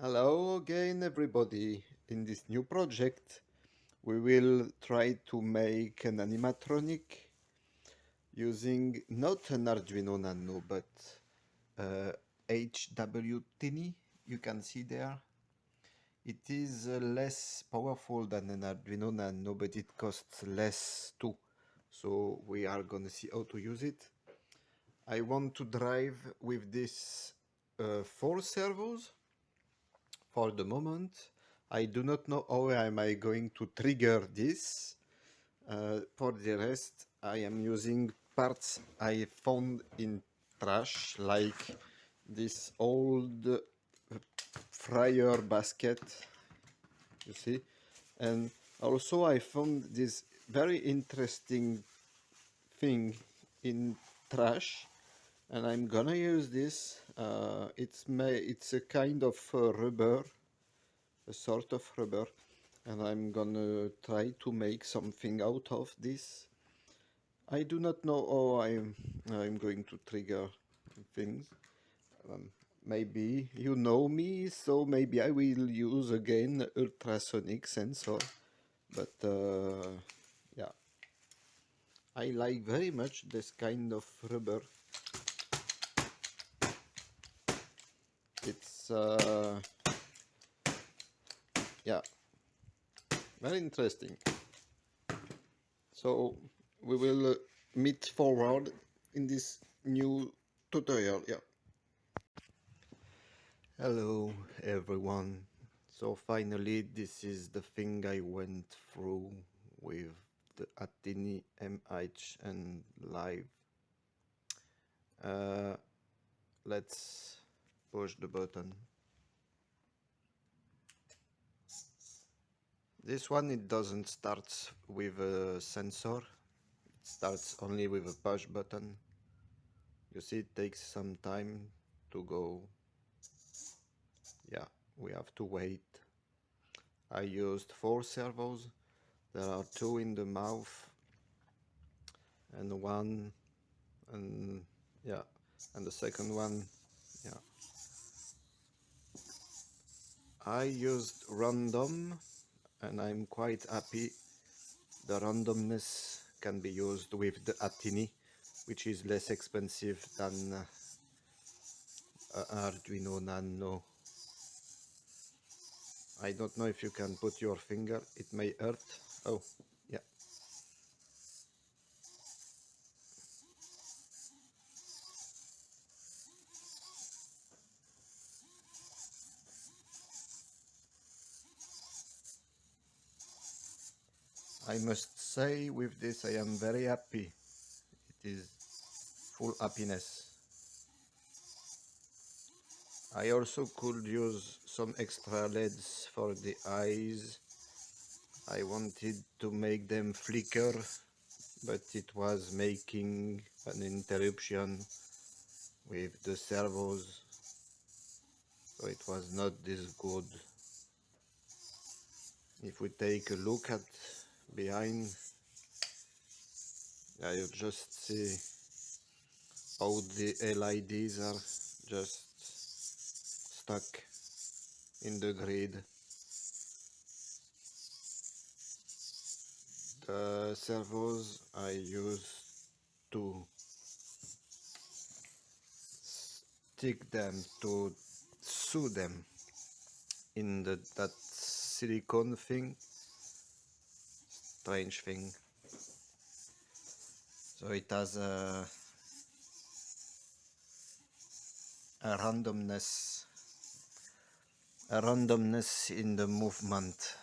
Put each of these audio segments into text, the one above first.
Hello again, everybody. In this new project, we will try to make an animatronic using not an Arduino Nano, but HW-Tiny. You can see there. It is less powerful than an Arduino Nano, but it costs less too. So we are gonna see how to use it. I want to drive with this 4 servos. For the moment, I do not know how am I going to trigger this. For the rest, I am using parts I found in trash, like this old fryer basket, you see. And also I found this very interesting thing in trash, and I'm gonna use this. It's a kind of rubber, a sort of rubber, and I'm gonna try to make something out of this. I do not know how I'm going to trigger things. Maybe you know me, so maybe I will use again ultrasonic sensor. But yeah, I like very much this kind of rubber. It's yeah, very interesting. So we will meet forward in this new tutorial. Yeah. Hello everyone. So finally this is the thing I went through with the ATTINY88 and live. Let's push the button. This one, it doesn't start with a sensor. It starts only with a push button. You see, it takes some time to go. Yeah, we have to wait. I used 4 servos. There are 2 in the mouth and 1, and yeah, and the second one, yeah. I used random, and I'm quite happy. The randomness can be used with the ATTINY, which is less expensive than Arduino Nano. I don't know if you can put your finger, it may hurt. Oh, yeah. I must say with this I am very happy. It is full happiness. I also could use some extra LEDs for the eyes. I wanted to make them flicker, but it was making an interruption with the servos, so it was not this good. If we take a look at behind, you just see how the LEDs are just stuck in the grid. The servos I use to stick them, to sew them in that silicone thing, strange thing. So it has a randomness in the movement.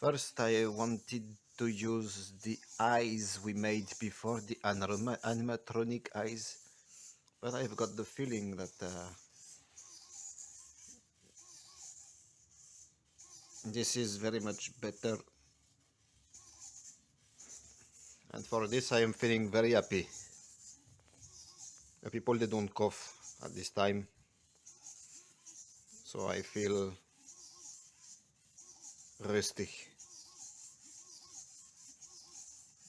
First I wanted to use the eyes we made before, the animatronic eyes, but I've got the feeling that this is very much better, and for this I am feeling very happy. The people, they don't cough at this time, so I feel rustig.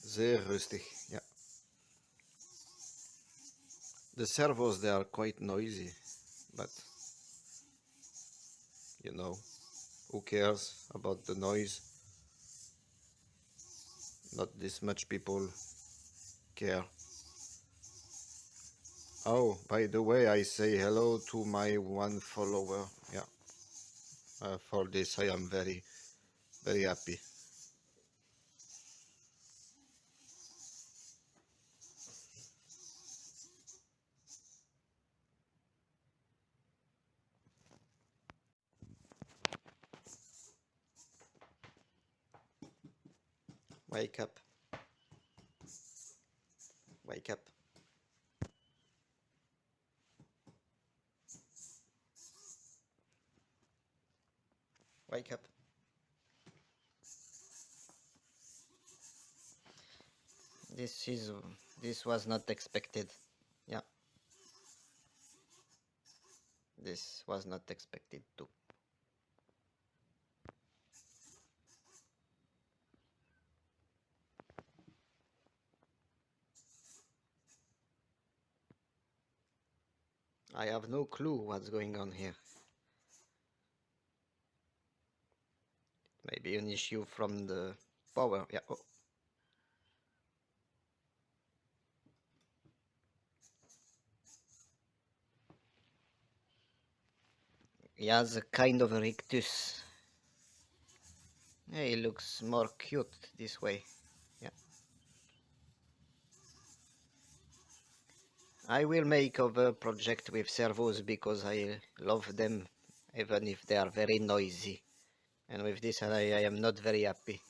Sehr rustig, yeah. The servos, they are quite noisy, but you know, who cares about the noise? Not this much people care. Oh, by the way, I say hello to my one follower. Yeah, for this I am very, very happy. Wake up. Wake up. Wake up. This was not expected. Yeah. This was not expected too. I have no clue what's going on here. Maybe an issue from the power. Yeah. Oh. He has a kind of a rictus. Yeah, he looks more cute this way. Yeah. I will make a project with servos because I love them, even if they are very noisy. And with this, I am not very happy.